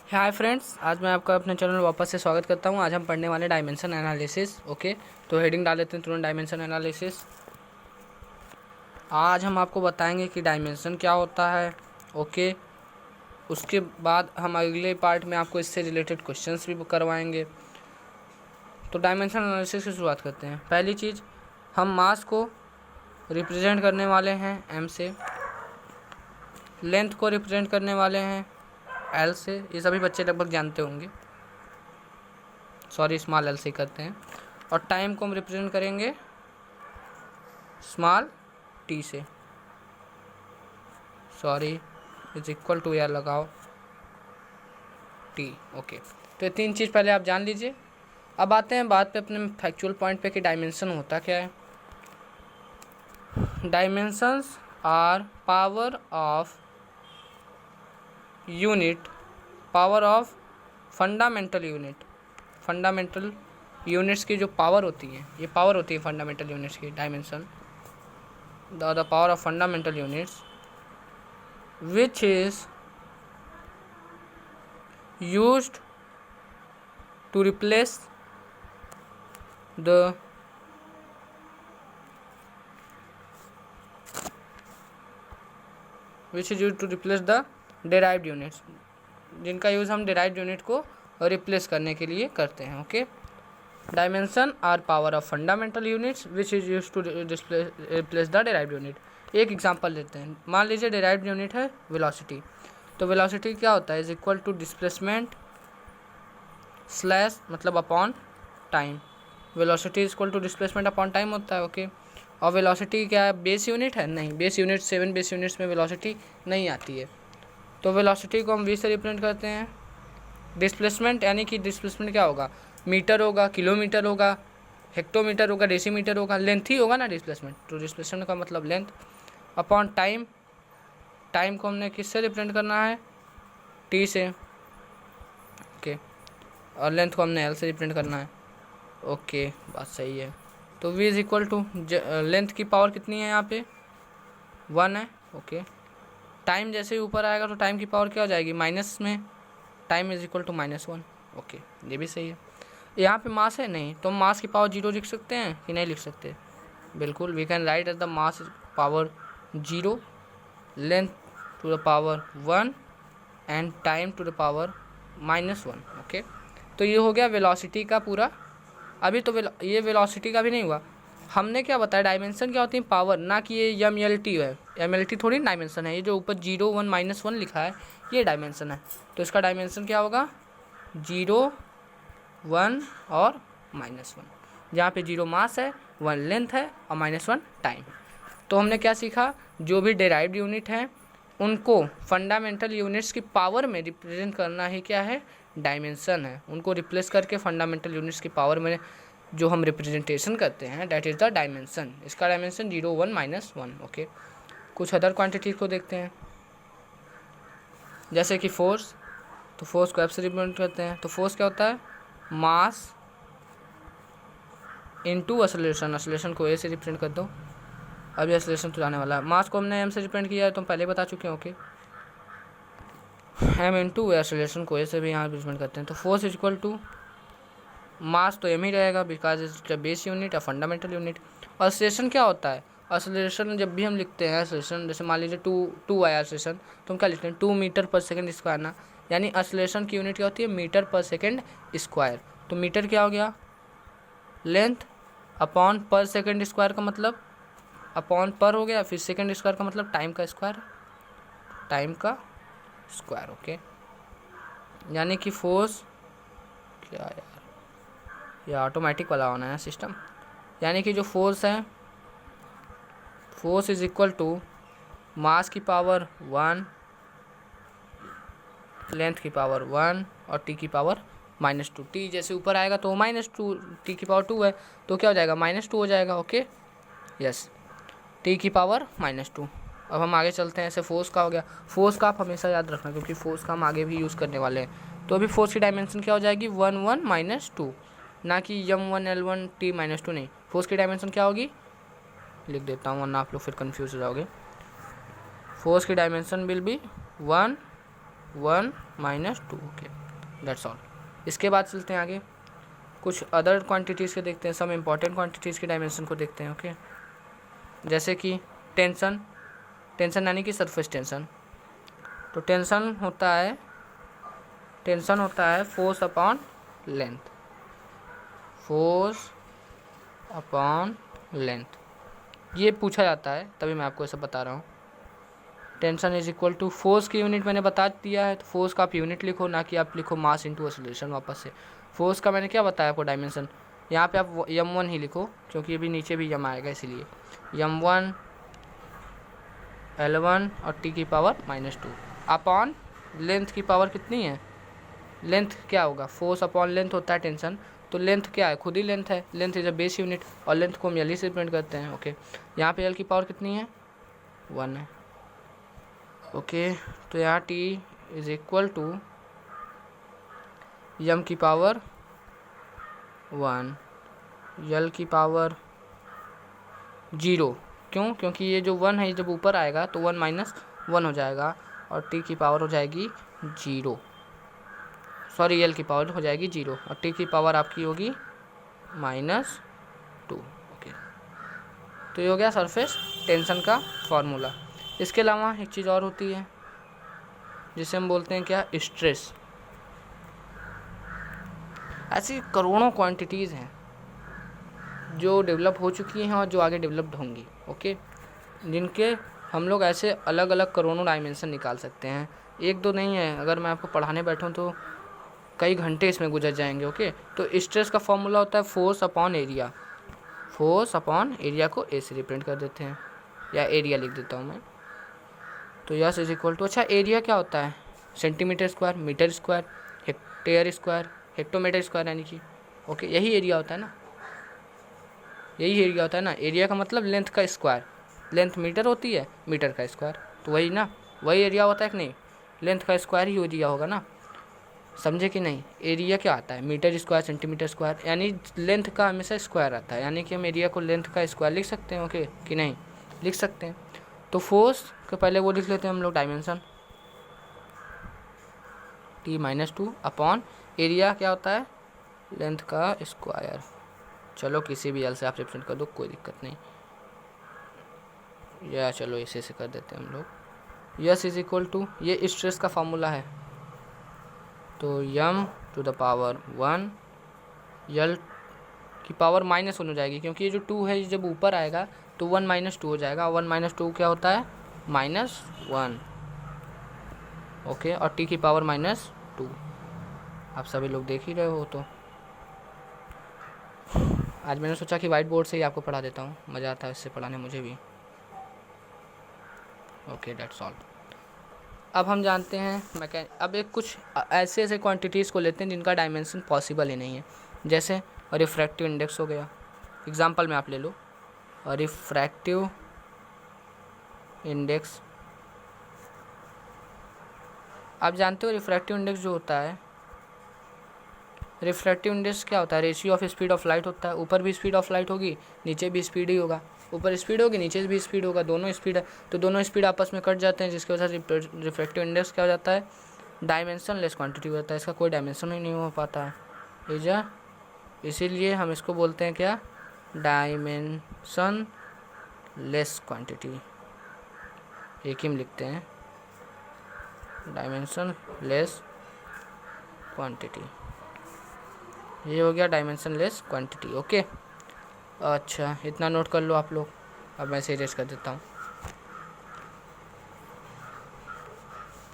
Hi friends, आज मैं आपका अपने चैनल वापस से स्वागत करता हूं। आज हम पढ़ने वाले डायमेंशन एनालिसिस। ओके, तो हेडिंग डाल लेते हैं तुरंत, डायमेंशन एनालिसिस। आज हम आपको बताएंगे कि डायमेंशन क्या होता है। ओके, उसके बाद हम अगले पार्ट में आपको इससे रिलेटेड क्वेश्चंस भी करवाएंगे। तो डायमेंशन एनालिसिस की शुरुआत करते हैं। पहली चीज़, हम मास को रिप्रेजेंट करने वाले हैं एम से, लेंथ को रिप्रेजेंट करने वाले हैं एल से। ये सभी बच्चे लगभग जानते होंगे, सॉरी स्मॉल एल से करते हैं। और टाइम को हम रिप्रेजेंट करेंगे स्मॉल टी से, सॉरी इज इक्वल टू यार लगाओ टी। ओके, तो ये तीन चीज़ पहले आप जान लीजिए। अब आते हैं बात पे अपने फैक्चुअल पॉइंट पे कि डायमेंशन होता क्या है। Dimensions are power of unit, power of fundamental unit. Fundamental units की जो पावर होती है, ये पावर होती है फंडामेंटल यूनिट्स की। Dimension the power of fundamental units which is used to replace the which is use to replace the derived units, जिनका use हम डेराइव्ड यूनिट को रिप्लेस करने के लिए करते हैं। Okay, dimension are power of fundamental units which is use to replace the derived unit. एक example लेते हैं। मान लीजिए डेराइव्ड यूनिट है वेलोसिटी, तो वेलोसिटी क्या होता है, is equal to displacement slash मतलब upon time. Velocity is equal to displacement upon time होता है। ओके, और वेलोसिटी क्या है, बेस यूनिट है? नहीं, बेस यूनिट 7 बेस यूनिट्स में वेलोसिटी नहीं आती है। तो वेलोसिटी को हम वी से रिप्रेजेंट करते हैं। डिस्प्लेसमेंट यानी कि डिस्प्लेसमेंट क्या होगा, मीटर होगा, किलोमीटर होगा, हेक्टोमीटर होगा, डेसीमीटर होगा, लेंथ ही होगा ना डिस्प्लेसमेंट। तो डिस्प्लेसमेंट का मतलब लेंथ अपॉन टाइम। टाइम को हमने किससे रिप्रेजेंट करना है, टी से। ओके, और लेंथ को हमने एल से रिप्रेजेंट करना है। ओके, बात सही है। तो v is equal to length की पावर कितनी है यहाँ पे, 1 है। ओके, टाइम जैसे ही ऊपर आएगा तो टाइम की पावर क्या हो जाएगी, माइनस में। Time is equal to -1। Okay, ये भी सही है। यहाँ पे मास है नहीं, तो मास की पावर 0 लिख सकते हैं कि नहीं लिख सकते? बिल्कुल, we can write as the mass power 0, length to the power 1 and time to the power -1। Okay, तो ये हो गया वेलोसिटी का पूरा। अभी तो ये वेलोसिटी का भी नहीं हुआ। हमने क्या बताया, डायमेंशन क्या होती है, पावर, ना कि ये MLT है। MLT थोड़ी डायमेंशन है। ये जो ऊपर 0, 1, -1 लिखा है ये डायमेंशन है। तो इसका डायमेंशन क्या होगा, 0, 1 और -1। जहाँ पे 0 मास है, 1 लेंथ है और -1 टाइम। तो हमने क्या सीखा, जो भी डेराइव्ड यूनिट है उनको फंडामेंटल यूनिट्स की पावर में रिप्रेजेंट करना ही क्या है, डायमेंशन है। उनको रिप्लेस करके फंडामेंटल यूनिट्स की पावर में जो हम रिप्रेजेंटेशन करते हैं, दैट इज़ द डायमेंशन। इसका डायमेंशन 0, 1, -1। ओके, कुछ अदर क्वांटिटीज को देखते हैं, जैसे कि फोर्स। तो फोर्स को एफ से रिप्रेजेंट करते हैं। तो फोर्स क्या होता है, मास इनटू एक्सेलरेशन। एक्सेलरेशन को ए से रिप्रेजेंट कर दो, अभी एक्सेलरेशन तो जाने वाला है। मास को हमने एम से रिप्रेजेंट किया है, तो हम पहले बता चुके हैं। ओके, एम इंटू एक्सेलरेशन को ए से भी यहाँ रिप्रेजेंट करते हैं। तो force is equal to mass तो एम ही रहेगा, बिकॉज इज बेस यूनिट या फंडामेंटल यूनिट। और एक्सेलरेशन क्या होता है, एक्सेलरेशन जब भी हम लिखते हैं एक्सेलरेशन, जैसे मान लीजिए 2 आया एक्सेलरेशन, तो हम क्या लिखते हैं, 2 मीटर पर सेकेंड स्क्वायर ना। यानी एक्सेलरेशन की यूनिट क्या होती है, मीटर पर सेकेंड स्क्वायर। तो मीटर क्या हो गया, लेंथ अपॉन पर सेकेंड स्क्वायर का मतलब अपॉन पर हो गया, फिर सेकेंड स्क्वायर का मतलब टाइम का स्क्वायर, टाइम का स्क्वायर। ओके, यानी कि फोर्स क्या यार, ये ऑटोमेटिक वाला होना है सिस्टम। यानी कि जो फोर्स है, force is equal to mass की पावर 1, लेंथ की पावर 1 और टी की पावर -2। टी जैसे ऊपर आएगा तो -2, टी की पावर 2 है तो क्या हो जाएगा, -2 हो जाएगा। ओके, यस, टी की पावर -2। अब हम आगे चलते हैं। ऐसे फोर्स का हो गया। फोर्स का आप हमेशा याद रखना, क्योंकि फोर्स का हम आगे भी यूज़ करने वाले हैं। तो अभी फोर्स की डायमेंशन क्या हो जाएगी, 1, 1, -2, ना कि m1, L1, T -2 नहीं। फोर्स की डायमेंशन क्या होगी, लिख देता हूँ वरना आप लोग फिर कंफ्यूज हो जाओगे। फोर्स की dimension will be 1, 1 minus 2। Okay, that's all. इसके बाद चलते हैं आगे, कुछ अदर क्वांटिटीज़ के देखते हैं, सम इम्पॉर्टेंट क्वांटिटीज़ के डायमेंशन को देखते हैं। ओके, जैसे कि टेंशन, टेंशन यानी कि सरफेस टेंशन। तो टेंशन होता है force upon length, force upon length, ये पूछा जाता है, तभी मैं आपको ऐसा बता रहा हूँ। Tension is equal to, force की यूनिट मैंने बता दिया है, तो फोर्स का आप यूनिट लिखो, ना कि आप लिखो मास इंटू एक्सेलरेशन वापस से। फोर्स का मैंने क्या बताया आपको डायमेंशन, यहाँ पे आप m1 ही लिखो, क्योंकि अभी नीचे भी m आएगा, इसीलिए m1 L1 और t की पावर -2 अपॉन लेंथ की पावर कितनी है, लेंथ क्या होगा, फोर्स अपॉन लेंथ होता है टेंशन, तो लेंथ क्या है, खुद ही लेंथ है, length is a base unit, और लेंथ को हम एल से रिप्रेजेंट करते हैं। ओके, यहाँ पे एल की पावर कितनी है, 1 है। ओके, तो यहाँ t is equal to m की पावर 1, l की पावर 0, क्यों, क्योंकि ये जो 1 है जब ऊपर आएगा तो 1 माइनस 1 हो जाएगा, और t की पावर हो जाएगी 0, सॉरी l की पावर हो जाएगी 0, और t की पावर आपकी होगी -2। ओके, तो ये हो गया सरफेस टेंशन का फॉर्मूला। इसके अलावा एक चीज़ और होती है जिसे हम बोलते हैं क्या, स्ट्रेस। ऐसी करोड़ों क्वांटिटीज़ हैं जो डेवलप हो चुकी हैं और जो आगे डेवलप्ड होंगी। ओके, जिनके हम लोग ऐसे अलग अलग करोड़ों डायमेंशन निकाल सकते हैं, एक दो नहीं है, अगर मैं आपको पढ़ाने बैठूँ तो कई घंटे इसमें गुजर जाएंगे। ओके, तो स्ट्रेस का फॉर्मूला होता है force upon area, force upon area को ए से रिप्रेजेंट कर देते हैं, या एरिया लिख देता हूँ मैं। तो यस इज इक्वल टू, अच्छा एरिया क्या होता है, centimetre square, metre square, hectare square, hectometre square, यानी कि ओके यही एरिया होता है ना, यही एरिया होता है ना। एरिया का मतलब लेंथ का स्क्वायर, लेंथ मीटर होती है, मीटर का स्क्वायर, तो वही ना, वही एरिया होता है कि नहीं, लेंथ का स्क्वायर ही एरिया होगा ना, समझे कि नहीं। एरिया क्या आता है, मीटर स्क्वायर, सेंटीमीटर स्क्वायर, यानी लेंथ का हमेशा स्क्वायर आता है, यानी कि हम एरिया को लेंथ का स्क्वायर लिख सकते हैं। ओके कि नहीं, लिख सकते हैं। तो फोर्स के पहले वो लिख लेते हैं हम लोग, डायमेंशन t-2 अपॉन एरिया क्या होता है, लेंथ का स्क्वायर। चलो किसी भी एल से आप रिप्रेजेंट कर दो, कोई दिक्कत नहीं, या चलो इसे से कर देते हैं हम लोग। यस इज इक्वल टू, ये स्ट्रेस का फार्मूला है, तो m to the power 1, l की पावर -1 हो जाएगी, क्योंकि ये जो 2 है जब ऊपर आएगा तो 1 - 2 हो जाएगा, 1 - 2 क्या होता है, -1। ओके, और t की पावर -2, आप सभी लोग देख ही रहे हो। तो आज मैंने सोचा कि वाइट बोर्ड से ही आपको पढ़ा देता हूँ, मज़ा आता है इससे पढ़ाने मुझे भी। Okay, that's all. अब हम जानते हैं अब एक कुछ ऐसे ऐसे क्वांटिटीज़ को लेते हैं जिनका डायमेंशन पॉसिबल ही नहीं है, जैसे रिफ्रैक्टिव इंडेक्स हो गया। एग्जांपल में आप ले लो, रिफ्रैक्टिव इंडेक्स, आप जानते हो रिफ्रैक्टिव इंडेक्स जो होता है, रिफ्रैक्टिव इंडेक्स क्या होता है, ratio of speed of light होता है। ऊपर भी स्पीड ऑफ लाइट होगी, नीचे भी स्पीड ही होगा, ऊपर स्पीड होगी, नीचे भी स्पीड होगा, दोनों स्पीड है, तो दोनों स्पीड आपस में कट जाते हैं, जिसकी वजह से रिफ्रैक्टिव इंडेक्स क्या हो जाता है, डायमेंशन लेस क्वांटिटी होता है, इसका कोई डायमेंशन ही नहीं हो पाता है, इसीलिए हम इसको बोलते हैं क्या, डायमेंशन लेस क्वांटिटी, एक ही में लिखते हैं, डायमेंशन लेस क्वांटिटी, ये हो गया डायमेंशन लेस क्वांटिटी। ओके, अच्छा इतना नोट कर लो आप लोग, अब मैं इसे इरेज कर देता हूँ।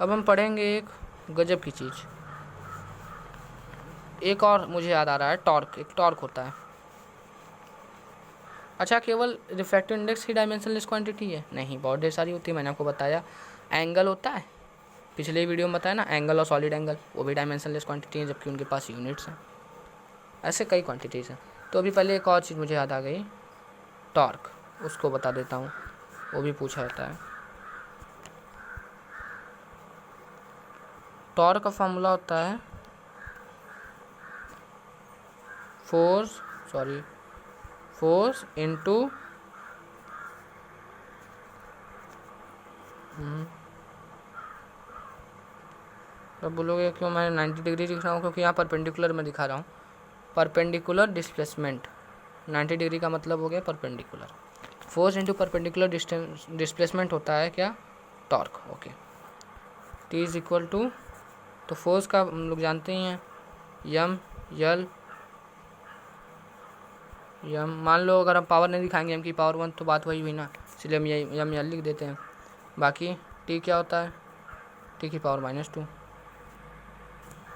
अब हम पढ़ेंगे एक गजब की चीज़, एक और मुझे याद आ रहा है, टॉर्क, एक टॉर्क होता है। अच्छा, केवल रिफ्रैक्टिव इंडेक्स ही डायमेंशनलेस क्वांटिटी है? नहीं, बहुत ढेर सारी होती है, मैंने आपको बताया। एंगल होता है, पिछले वीडियो में बताया ना, एंगल और सॉलिड एंगल, वो भी डायमेंशनलेस क्वांटिटी है, जबकि उनके पास यूनिट्स हैं। ऐसे कई क्वांटिटीज़ हैं। तो अभी पहले एक और चीज़ मुझे याद आ गई, टॉर्क, उसको बता देता हूँ, वो भी पूछा जाता है। टॉर्क का फॉर्मूला होता है फोर्स इनटू तो बोलोगे क्यों मैं 90 डिग्री दिख रहा हूँ, क्योंकि यहाँ परपेंडिकुलर में दिखा रहा हूँ, परपेंडिकुलर डिस्प्लेसमेंट। 90 डिग्री का मतलब हो गया perpendicular. Force into perpendicular displacement होता है क्या, torque. Okay, T is equal to, तो फोर्स का हम लोग जानते ही हैं यम यल यम। मान लो अगर हम पावर नहीं दिखाएंगे, एम की पावर 1, तो बात वही हुई ना, इसलिए हम यम यल लिख देते हैं। बाकी टी क्या होता है, टी की पावर -2।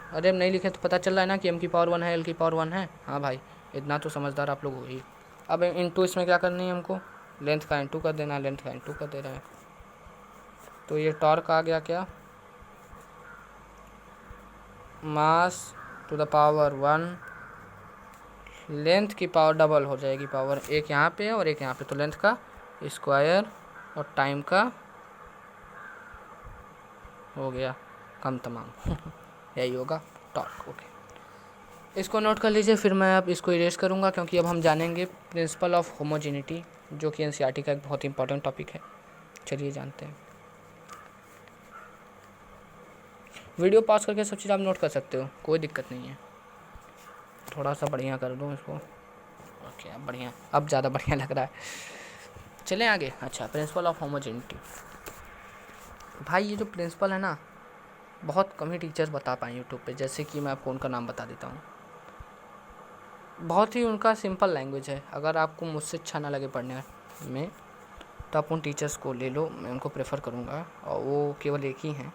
अरे हम नहीं लिखे तो पता चल रहा है ना कि एम की पावर 1 है, एल की पावर 1 है। हाँ भाई, इतना तो समझदार आप लोग हो ही। अब इंटू इसमें क्या करनी है हमको, लेंथ का इंटू कर देना, लेंथ का इंटू कर दे रहे हैं। तो ये टॉर्क आ गया क्या, मास टू द पावर 1, लेंथ की पावर डबल हो जाएगी पावर, एक यहाँ पे और एक यहाँ पे, तो लेंथ का स्क्वायर और टाइम का हो गया कम तमाम यही होगा टॉर्क। ओके, इसको नोट कर लीजिए, फिर मैं अब इसको इरेज करूँगा, क्योंकि अब हम जानेंगे प्रिंसिपल ऑफ होमोजेनिटी, जो कि एनसीईआरटी का एक बहुत ही इंपॉर्टेंट टॉपिक है। चलिए जानते हैं। वीडियो पॉज करके सब चीज़ आप नोट कर सकते हो, कोई दिक्कत नहीं है। थोड़ा सा बढ़िया कर दूँ इसको। ओके, अब बढ़िया, अब ज़्यादा बढ़िया लग रहा है। चलें आगे। अच्छा, प्रिंसिपल ऑफ होमोजेनिटी। भाई ये जो प्रिंसिपल है ना, बहुत कम ही टीचर्स बता पाए यूट्यूब पे, जैसे कि मैं आपको उनका नाम बता देता हूँ। बहुत ही उनका सिंपल लैंग्वेज है। अगर आपको मुझसे अच्छा ना लगे पढ़ने में, तो आप उन टीचर्स को ले लो, मैं उनको प्रेफर करूँगा। और वो केवल एक ही हैं,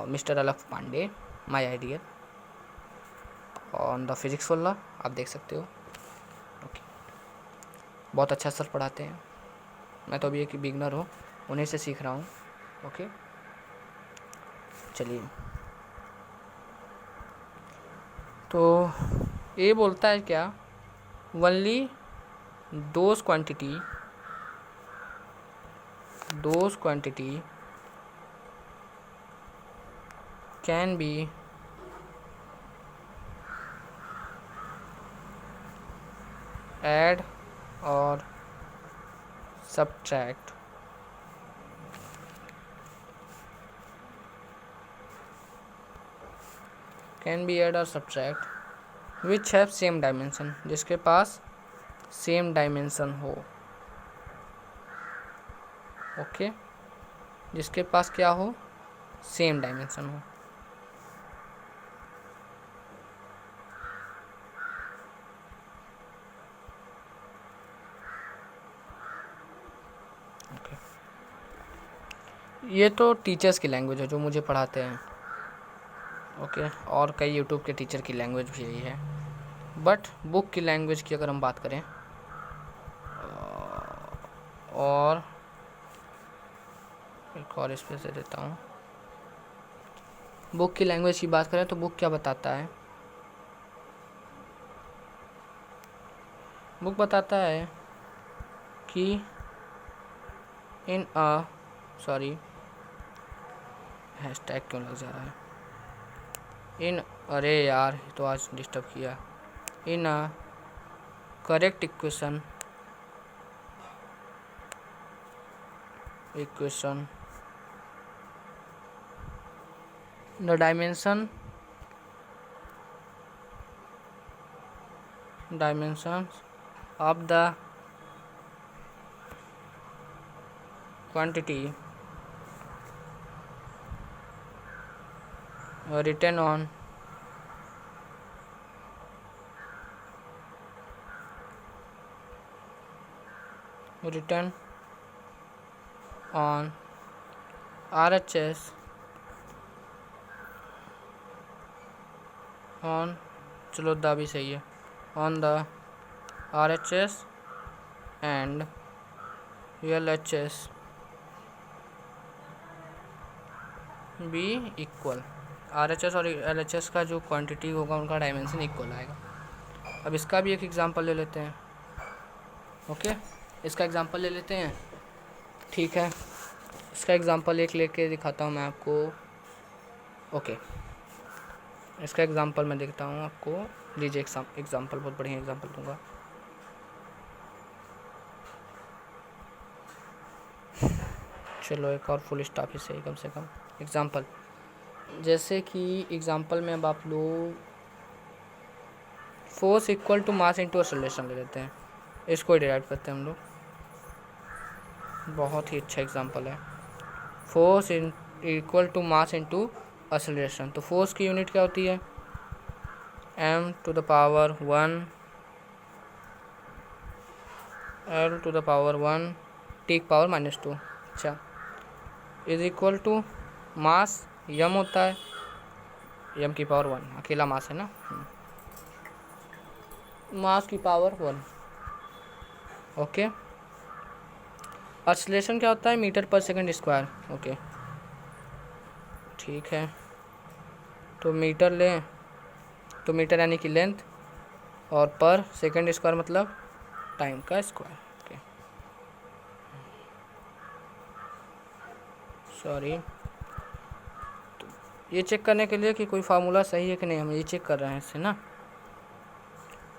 mister Alakh Pandey, my ideal on the physics वाला, आप देख सकते हो। ओके, बहुत अच्छा सर पढ़ाते हैं। मैं तो अभी एक बिगनर हूँ, उन्हीं से सीख रहा हूँ। ओके, चलिए। तो ये बोलता है क्या, only those quantity can be add or subtract which have same dimension, जिसके पास सेम डायमेंशन हो। ओके, जिसके पास क्या हो, सेम डायमेंशन हो। ओके, ये तो टीचर्स की लैंग्वेज है जो मुझे पढ़ाते हैं। ओके, और कई यूट्यूब के टीचर की लैंग्वेज भी यही है। बट बुक की लैंग्वेज की अगर हम बात करें, और एक और स्पेस दे देता हूँ, बुक की लैंग्वेज की बात करें तो बुक क्या बताता है, बुक बताता है कि इन अ सॉरी हैशटैग क्यों लग जा रहा है, इन, अरे यार तो आज डिस्टर्ब किया, in a correct equation the dimensions of the quantity written on RHS on, चलो दा भी सही है, on the RHS and LHS be equal। RHS और LHS का जो क्वांटिटी होगा उनका डायमेंशन इक्वल आएगा। अब इसका भी एक एग्जांपल ले लेते हैं। ओके, इसका एग्जांपल ले लेते हैं, ठीक है। इसका एग्जांपल एक लेके दिखाता हूँ मैं आपको। ओके, इसका एग्जांपल मैं देखता हूँ आपको, लीजिए एग्जांपल, बहुत बढ़िया एग्जांपल दूंगा। चलो एक और फुल स्टॉप ही सही, कम से कम एग्जांपल, जैसे कि एग्जांपल में अब आप लोग force equal to mass into acceleration ले लेते हैं, इसको डिराइव करते हैं हम लोग। बहुत ही अच्छा एग्जांपल है, force equal to mass into acceleration. तो फोर्स की यूनिट क्या होती है, m to the power 1 l to the power 1 t की पावर -2। अच्छा, is equal to mass m होता है, m की पावर 1 अकेला मास है ना, मास की पावर 1। ओके, एक्सेलरेशन क्या होता है, मीटर पर सेकंड स्क्वायर। ओके ठीक है, तो मीटर लें तो मीटर यानी कि लेंथ, और पर सेकंड स्क्वायर मतलब टाइम का स्क्वायर। ओके सॉरी, तो ये चेक करने के लिए कि कोई फार्मूला सही है कि नहीं, हम ये चेक कर रहे हैं इससे ना।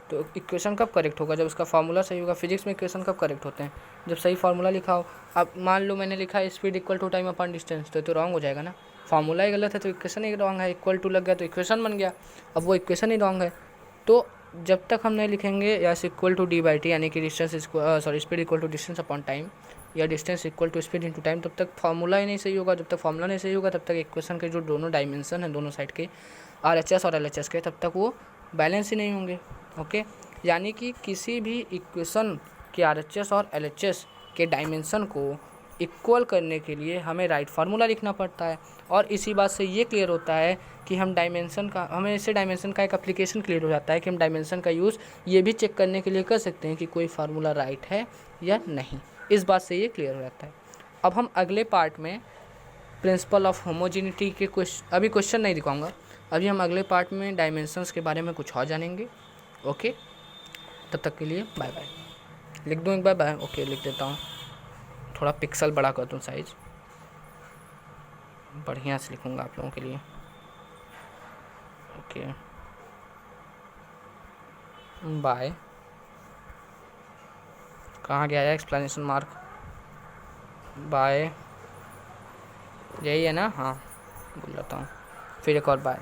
तो इक्वेशन कब करेक्ट होगा, जब उसका फार्मूला सही होगा। फिजिक्स में इक्वेशन कब करेक्ट होते हैं, जब सही फार्मूला लिखा हो। अब मान लो मैंने लिखा है speed equal to time upon distance, तो रॉन्ग हो जाएगा ना, फार्मूला ही गलत है तो इक्वेशन ही रॉन्ग है। इक्वल टू लग गया तो इक्वेशन बन गया, अब वो इक्वेशन ही रॉन्ग है। तो जब तक हम नहीं लिखेंगे या equal to D by T यानी कि distance speed equal to distance upon time या distance equal to speed into time, तब तक फार्मूला ही नहीं सही होगा। जब तक फार्मूला नहीं सही होगा तब तक इक्वेशन के जो दोनों डायमेंशन हैं दोनों साइड के RHS और LHS के, तब तक वो बैलेंस ही नहीं होंगे। ओके, यानी कि किसी भी इक्वेशन के RHS और LHS के डायमेंशन को इक्वल करने के लिए हमें राइट फार्मूला लिखना पड़ता है। और इसी बात से ये क्लियर होता है कि हमें इससे डायमेंशन का एक एप्लीकेशन क्लियर हो जाता है कि हम डायमेंशन का यूज़ ये भी चेक करने के लिए कर सकते हैं कि कोई फार्मूला राइट है या नहीं। इस बात से ये क्लियर हो जाता है। अब हम अगले पार्ट में प्रिंसिपल ऑफ होमोजेनिटी के अभी क्वेश्चन नहीं दिखाऊंगा, अभी हम अगले पार्ट में डायमेंशंस के बारे में कुछ और जानेंगे। ओके, तब तक के लिए बाय बाय। लिख दूँ एक बार बाय, ओके लिख देता हूँ, थोड़ा पिक्सल बड़ा कर दूँ साइज, बढ़िया से लिखूँगा आप लोगों के लिए। ओके बाय, कहाँ गया है एक्सप्लेनेशन मार्क, बाय यही है ना, हाँ भूल जाता हूँ, फिर एक और बाय।